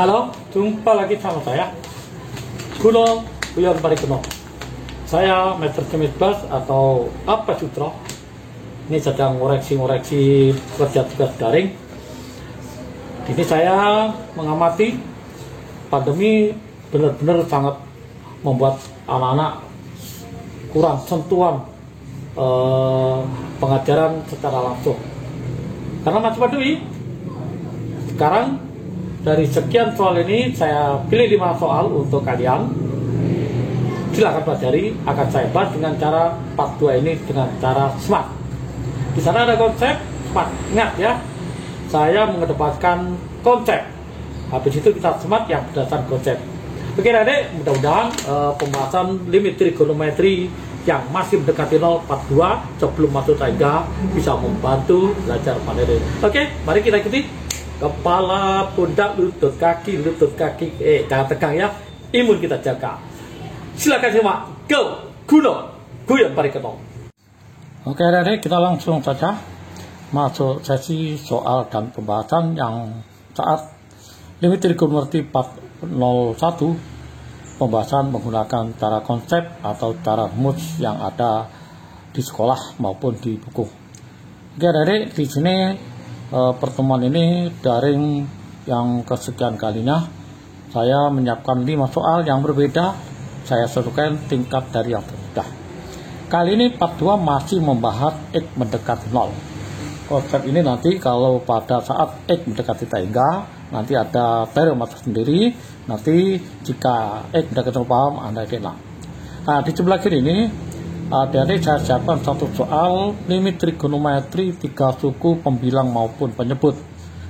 Halo, jumpa lagi sama saya Guno Guyon Parikuno. Saya Master Kemis Bas atau apa Sutro. Ini sedang ngoreksi kerja tugas daring. Ini saya mengamati pandemi benar-benar sangat membuat anak-anak kurang sentuhan pengajaran secara langsung. Karena Mas Padui, sekarang dari sekian soal ini saya pilih 5 soal untuk kalian. Silakan pelajari, akan saya bahas dengan cara part 2 ini dengan cara smart. Di sana ada konsep smart. Ingat ya, saya mengedepankan konsep. Habis itu kita smart yang berdasarkan konsep. Oke adik, mudah-mudahan pembahasan limit trigonometri yang masih mendekati 0 part 2 sebelum masuk tangga bisa membantu belajar materi. Oke, mari kita ikuti. Kepala, pundak, lutut kaki, jangan tegang ya. Imun kita jaga. Silakan simak. Go, Guno Guyon Parikuno. Oke adik, kita langsung saja masuk sesi soal dan pembahasan yang saat limit trigonometri part 01, pembahasan menggunakan cara konsep atau cara rumus yang ada di sekolah maupun di buku. Oke adik, di sini pertemuan ini daring yang kesekian kalinya. Saya menyiapkan 5 soal yang berbeda. Saya sesuaikan tingkat dari yang termudah. Kali ini part 2 masih membahas X mendekati 0. Konsep ini nanti kalau pada saat X mendekati tangga, nanti ada teorema tersendiri. Nanti jika X mendekati 0 paham, Anda enak. Nah, di sebelah kiri ini adik-adik saya siapkan satu soal limit trigonometri 3 suku pembilang maupun penyebut.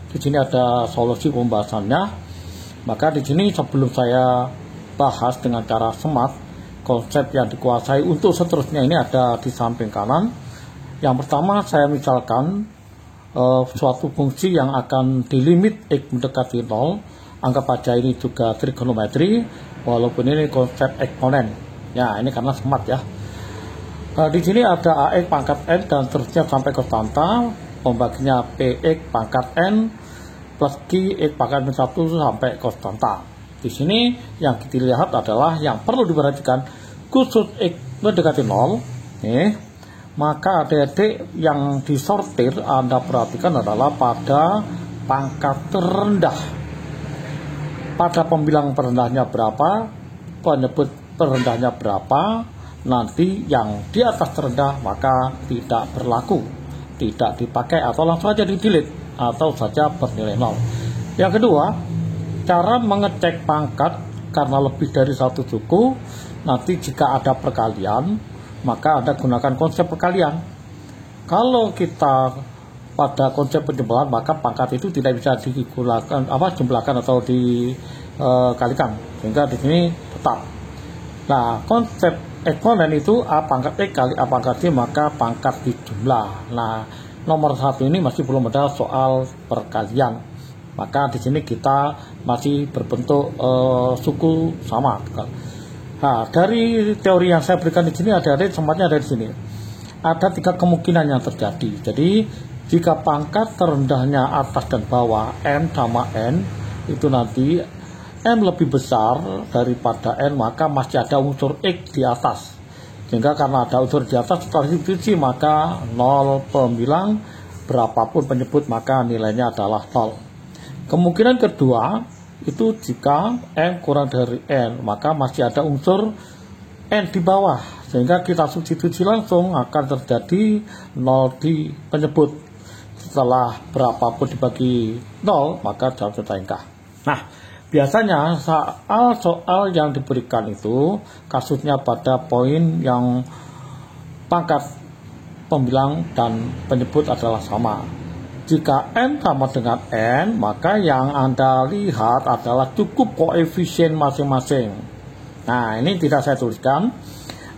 Di sini ada solusi pembahasannya. Maka di sini sebelum saya bahas dengan cara smart, konsep yang dikuasai untuk seterusnya ini ada di samping kanan. Yang pertama saya misalkan suatu fungsi yang akan dilimit X mendekati 0. Anggap aja ini juga trigonometri, walaupun ini konsep eksponen. Ya, ini karena smart ya. Di sini ada AX pangkat N dan seterusnya sampai konstanta, pembaginya PX pangkat N plus QX pangkat N1 sampai konstanta. Di sini yang kita lihat adalah yang perlu diperhatikan khusus X mendekati 0. Maka adik-adik yang disortir Anda perhatikan adalah pada pangkat terendah. Pada pembilang terendahnya berapa, penyebut terendahnya berapa, nanti yang di atas terendah maka tidak berlaku, tidak dipakai atau langsung saja di delete atau saja bernilai 0. Yang kedua, cara mengecek pangkat karena lebih dari satu suku. Nanti jika ada perkalian maka Anda gunakan konsep perkalian. Kalau kita pada konsep penjumlahan maka pangkat itu tidak bisa digunakan jumlahkan atau dikalikan, sehingga di sini tetap. Nah, konsep eksponen itu A pangkat X kali A pangkat C maka pangkat dijumlah. Nah, nomor 1 ini masih belum ada soal perkalian. Maka di sini kita masih berbentuk suku sama. Nah, dari teori yang saya berikan di sini ada sempatnya ada di sini. Ada 3 kemungkinan yang terjadi. Jadi, jika pangkat terendahnya atas dan bawah M sama N itu nanti M lebih besar daripada N, maka masih ada unsur X di atas. Sehingga karena ada unsur di atas setelah substitusi maka 0 pembilang, berapapun penyebut maka nilainya adalah 0. Kemungkinan kedua itu jika M kurang dari N maka masih ada unsur N di bawah. Sehingga kita substitusi langsung akan terjadi 0 di penyebut. Setelah berapapun dibagi 0 maka jawab tertingkah. Nah, biasanya soal yang diberikan itu kasusnya pada poin yang pangkat pembilang dan penyebut adalah sama. Jika N sama dengan N, maka yang Anda lihat adalah cukup koefisien masing-masing. Nah, ini tidak saya tuliskan.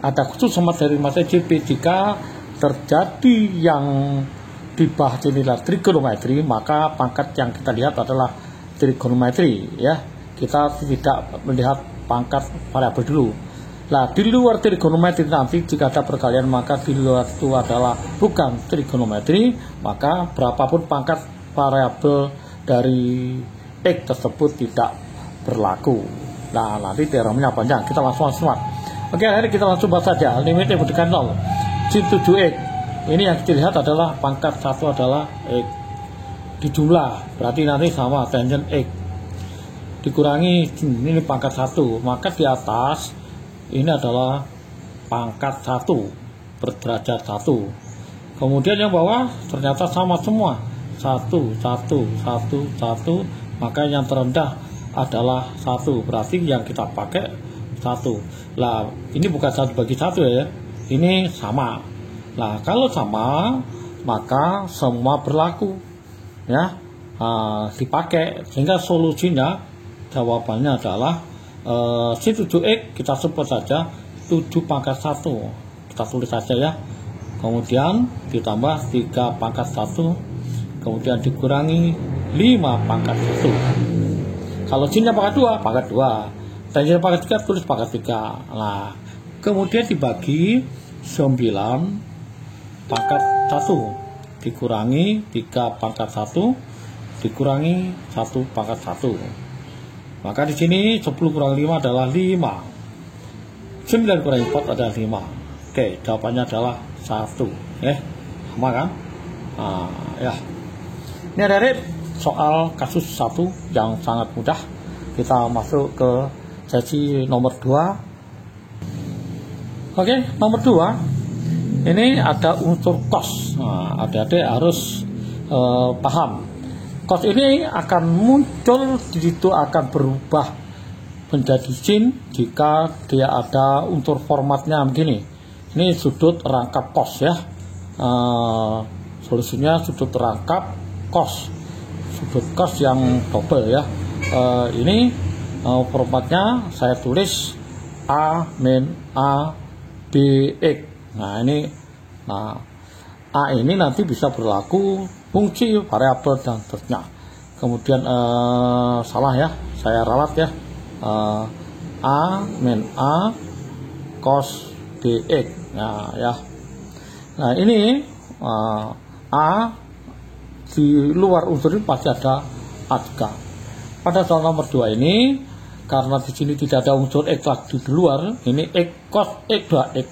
Ada khusus sama dari materi JP jika terjadi yang dibahas inilah trigonometri, maka pangkat yang kita lihat adalah trigonometri ya. Kita tidak melihat pangkat variabel dulu. Nah, di luar trigonometri nanti jika ada perkalian maka di luar itu adalah bukan trigonometri, maka berapapun pangkat variabel dari X tersebut tidak berlaku. Nah, nanti teoremnya panjang, kita langsung smart. Oke, hari kita langsung bahas saja. Limit X berdekatan 0, sin 7X. Ini yang kita lihat adalah pangkat 1 adalah X dijumlah, berarti nanti sama tangent X dikurangi ini pangkat 1, maka di atas ini adalah pangkat 1 berderajat 1. Kemudian yang bawah ternyata sama semua, 1, 1, 1, 1, maka yang terendah adalah 1, berarti yang kita pakai 1. Lah ini bukan 1 bagi 1 ya, ini sama. Nah kalau sama maka semua berlaku ya, dipakai, sehingga solusinya jawabannya adalah sin 7X kita sebut saja 7 pangkat 1, kita tulis saja ya, kemudian ditambah 3 pangkat 1, kemudian dikurangi 5 pangkat 1. Kalau sinnya pangkat 2, tangent pangkat 3 tulis pangkat 3. Nah kemudian dibagi 9 pangkat 1 dikurangi 3 pangkat 1 dikurangi 1 pangkat 1. Maka di sini 10 kurang 5 adalah 5. 9 kurangi 4 adalah 5. Oke, jawabannya adalah 1. Sama kan? Ya. Ini ada soal kasus 1 yang sangat mudah. Kita masuk ke sesi nomor 2. Oke, nomor 2. Ini ada unsur cos. Nah, adik-adik harus paham. Cos ini akan muncul di situ, akan berubah menjadi sin jika dia ada unsur formatnya begini. Ini sudut rangkap cos ya. Solusinya sudut rangkap cos. Sudut cos yang double ya. Ini formatnya saya tulis A min A BX. Nah ini, A ini nanti bisa berlaku fungsi, variabel dan seterusnya. Kemudian salah ya, saya ralat ya, A min A cos dx. Nah ya, nah ini A di luar unsur ini pasti ada A3. Pada soal nomor 2 ini, karena di sini tidak ada unsur X lagi di luar, ini X cos X 2X.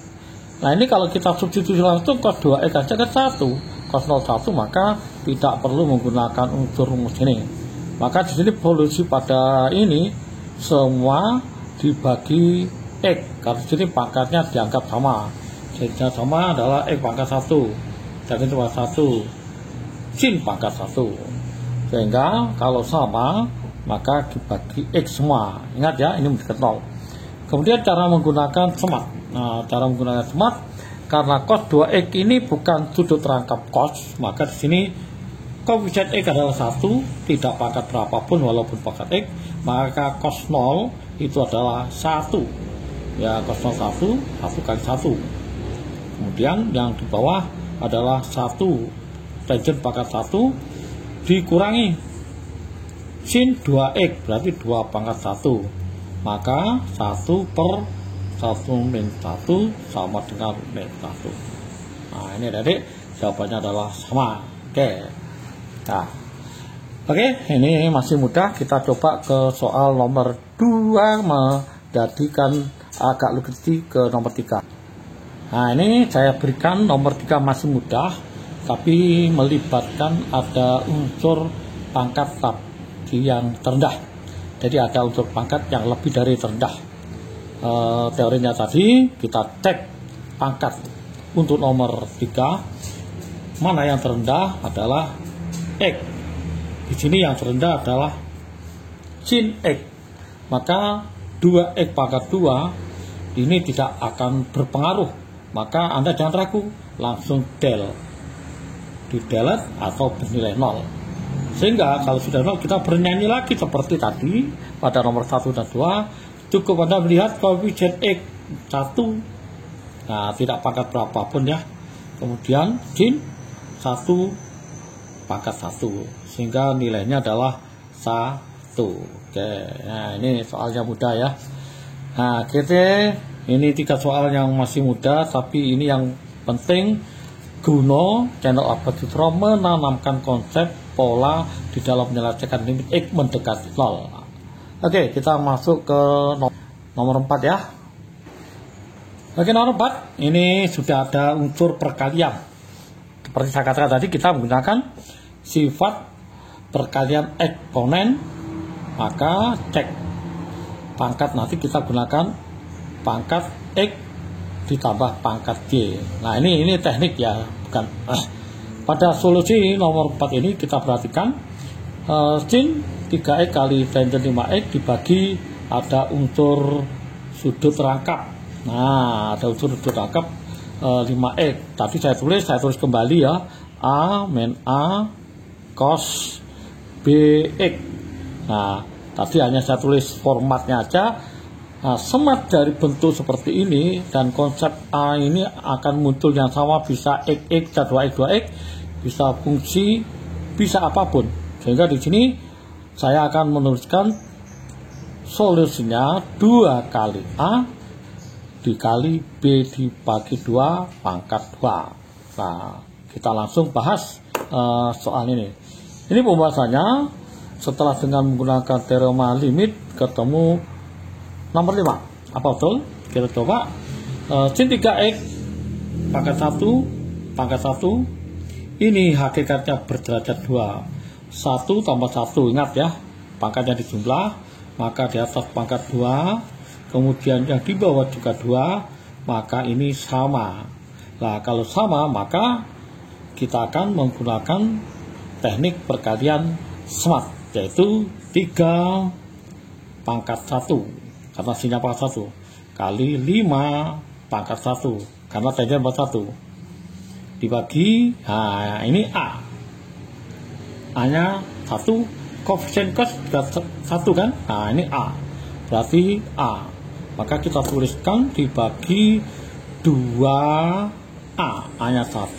Nah ini kalau kita substitusi langsung cos 2X aja kan 1, cos 01, maka tidak perlu menggunakan unsur rumus ini. Maka di sini solusi pada ini semua dibagi X, karena di sini pangkatnya dianggap sama. Jadi sama adalah X pangkat 1, jadi cuma 1 sin pangkat 1. Sehingga kalau sama maka dibagi X semua. Ingat ya, ini menjadi 0. Kemudian cara menggunakan smart. Nah, cara menggunakan smart, karena cos 2X ini bukan sudut rangkap cos, maka di sini koefisien X adalah 1, tidak pangkat berapapun walaupun pangkat X, maka cos 0 itu adalah 1. Ya, cos 0 1 kali 1. Kemudian yang di bawah adalah 1 tangent pangkat 1 dikurangi sin 2X, berarti 2 pangkat 1. Maka 1 per 1 min 1 sama dengan min 1. Nah ini adik, jawabannya adalah sama. Nah, oke, ini masih mudah. Kita coba ke soal nomor 2, menjadikan agak lebih ke nomor 3. Nah ini saya berikan nomor 3 masih mudah, tapi melibatkan ada unsur pangkat yang terendah. Jadi ada unsur pangkat yang lebih dari terendah. Teorinya tadi kita cek pangkat untuk nomor 3, mana yang terendah adalah X. Di sini yang terendah adalah sin X. Maka 2X pangkat 2 ini tidak akan berpengaruh. Maka Anda jangan ragu, langsung del, di delete atau bernilai 0. Sehingga kalau sudah 0 kita bernyanyi lagi seperti tadi pada nomor 1 dan 2. Cukup Anda melihat koefisien X 1, nah tidak pangkat berapapun ya. Kemudian sin 1 pangkat 1, sehingga nilainya adalah 1. Oke, nah ini soalnya mudah ya. Nah kita ini 3 soal yang masih mudah, tapi ini yang penting Bruno, channel Albert Sutro menanamkan konsep pola di dalam menyelesaikan limit X mendekati 0. Oke, kita masuk ke nomor 4 ya. Oke, nomor 4 ini sudah ada unsur perkalian. Seperti saya katakan tadi, kita menggunakan sifat perkalian eksponen, maka cek pangkat, nanti kita gunakan pangkat X ditambah pangkat Y. Nah, ini teknik ya, bukan. Pada solusi nomor 4 ini kita perhatikan sin 3x kali tangent 5x dibagi ada unsur sudut rangkap. Nah, ada unsur sudut rangkap 5x. Tadi saya tulis kembali ya, A min A cos BX. Nah, tadi hanya saya tulis formatnya aja. Nah, semat dari bentuk seperti ini dan konsep A ini akan muncul yang sama, bisa X, bisa 2X, 2X, bisa fungsi, bisa apapun. Sehingga di sini saya akan menuliskan solusinya 2 kali A dikali B dibagi 2 pangkat 2. Nah, kita langsung bahas soal ini. Ini pembahasannya setelah dengan menggunakan teorema limit ketemu nomor 5. Apa betul? Kita coba. Sin 3x pangkat 1 pangkat 1 ini hakikatnya berderajat 2. 1 tambah 1, ingat ya, pangkatnya dijumlah, maka di atas pangkat 2, kemudian yang di bawah juga 2, maka ini sama. Nah, kalau sama maka kita akan menggunakan teknik perkalian smart, yaitu 3 pangkat 1 karena sinnya pangkat 1 kali 5 pangkat 1 karena tangent pangkat 1 dibagi, nah ini A nya 1, koefisien cos 1 kan, nah ini A, berarti A, maka kita tuliskan dibagi 2A, A nya 1,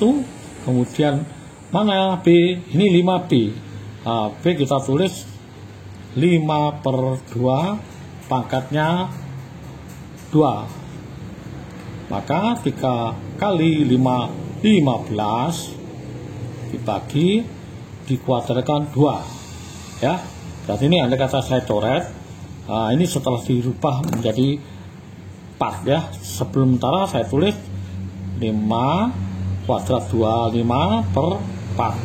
kemudian mana B, ini 5B, nah, B kita tulis 5/2, pangkatnya 2, maka 3 kali 5, 15 dibagi dikuadratkan 2 ya. Berarti ini andai kata saya coret, nah, ini setelah dirubah menjadi part ya, sementara saya tulis 5 kuadrat 2, 5/4.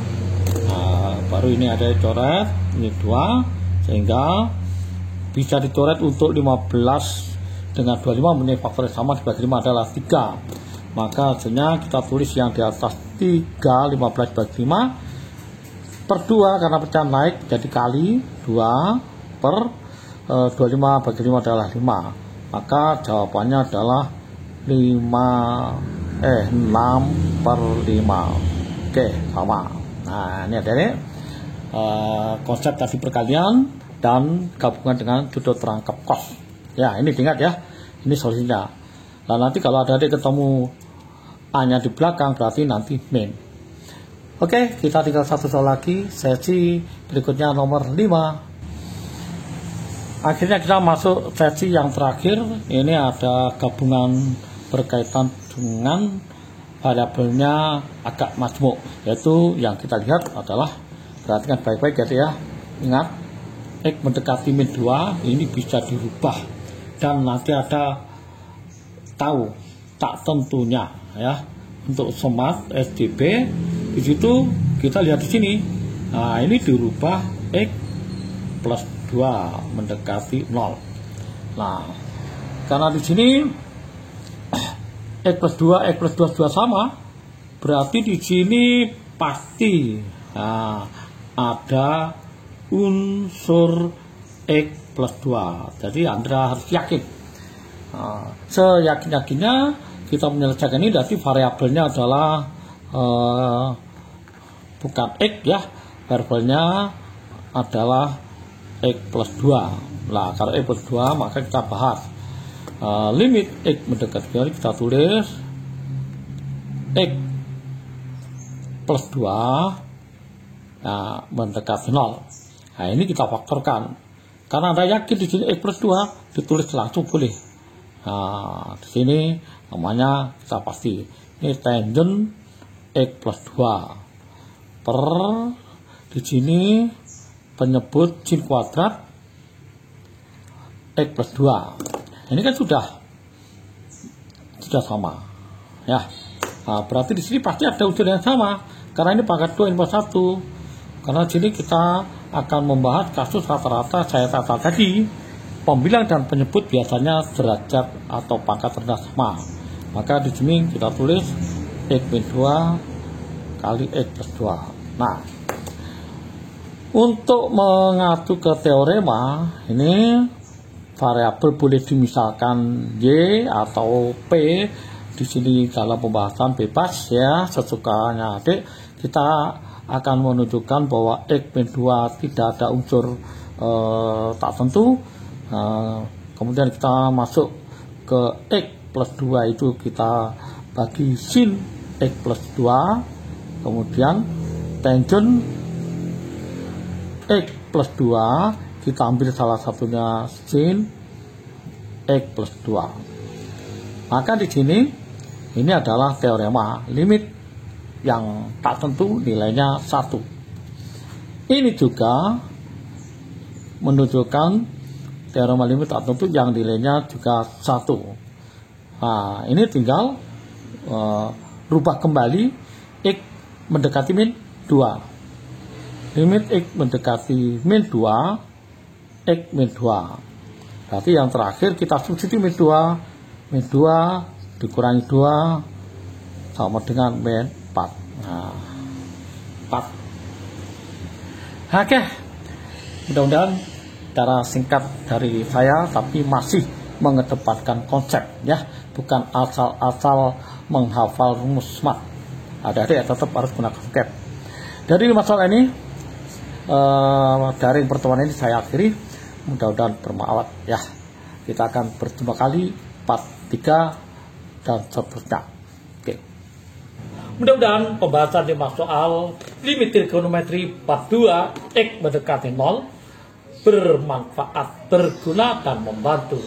Nah, baru ini ada coret, ini 2, sehingga bisa dicoret untuk 15 dengan 25 menjadi faktor yang sama, dibagi 5 adalah 3. Maka hasilnya kita tulis yang di atas 3, 15 bagi 5/2 karena pecahan naik jadi kali 2/25 bagi 5 adalah 5. Maka jawabannya adalah 6/5. Oke, sama. Nah, ini ada konsep tadi perkalian dan gabungan dengan sudut rangkap cos. Ya, ini diingat ya. Ini solusinya. Nah, nanti kalau ada ketemu A-nya di belakang berarti nanti min. Oke, kita tinggal satu soal lagi. Sesi berikutnya nomor 5. Akhirnya kita masuk sesi yang terakhir. Ini ada gabungan berkaitan dengan variabelnya agak majmuk, yaitu yang kita lihat adalah, perhatikan baik-baik ya. Ingat, X mendekati min 2 ini bisa dirubah dan nanti ada tahu tak tentunya ya untuk smart SDB. Di situ kita lihat di sini. Nah, ini dirubah X plus 2 mendekati 0. Nah, karena di sini X plus 2 sama, berarti di sini pasti ada unsur X plus 2. Jadi Anda harus yakin. Seyakin-yakinnya kita menyelesaikan ini, berarti variabelnya adalah bukan X ya, variabelnya adalah X plus 2. Nah, kalau X plus 2 maka kita bahas limit X mendekati 2, kita tulis X plus 2 mendekati 0. Nah, ini kita faktorkan. Karena Anda yakin di sini X plus 2, ditulis langsung boleh. Nah, di sini namanya kita pasti. Ini tangent X plus 2 per di sini penyebut sin kuadrat X plus 2. Ini kan sudah sama ya. Nah, berarti di sini pasti ada unsur yang sama karena ini pangkat 2 input 1. Karena di sini kita akan membahas kasus rata-rata saya tata tadi, pembilang dan penyebut biasanya derajat atau pangkat rendah sama. Maka di sini kita tulis X min 2 kali X plus 2. Nah, untuk mengacu ke teorema ini variabel boleh dimisalkan Y atau P. Di sini dalam pembahasan bebas ya, sesukanya adik. Kita akan menunjukkan bahwa X min 2 tidak ada unsur tak tentu. Kemudian kita masuk ke X plus 2 itu kita bagi sin X plus 2. Kemudian tangent X plus 2 kita ambil salah satunya sin X plus 2. Maka di sini ini adalah teorema limit yang tak tentu nilainya 1. Ini juga menunjukkan teorema limit tak tentu yang nilainya juga 1. Nah, ini tinggal rubah kembali X mendekati min 2. Limit X mendekati min 2, X min 2. Berarti yang terakhir kita substitusi min 2. Min 2 dikurangi 2 sama dengan min 4. Nah, 4. Oke. Mudah-mudahan cara singkat dari saya tapi masih mengedepankan konsep ya, bukan asal-asal menghafal rumus mat. Adik-adik tetap harus gunakan vocab. Dari masalah ini daring pertemuan ini saya akhiri. Mudah-mudahan bermanfaat ya. Kita akan berjumpa kali part 3 dan seterusnya. Oke. Mudah-mudahan pembahasan 5 soal limit trigonometri part 2 X mendekati 0 bermanfaat, berguna dan membantu.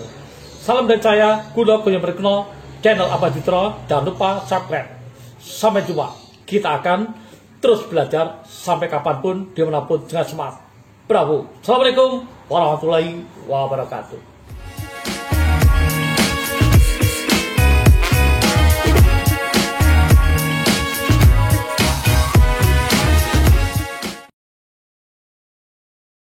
Salam dari saya, Kudo Berkeno, channel Abah Citra. Jangan lupa subscribe. Sampai jumpa. Kita akan terus belajar sampai kapanpun, dimanapun dengan semangat. Bravo. Assalamualaikum warahmatullahi wabarakatuh.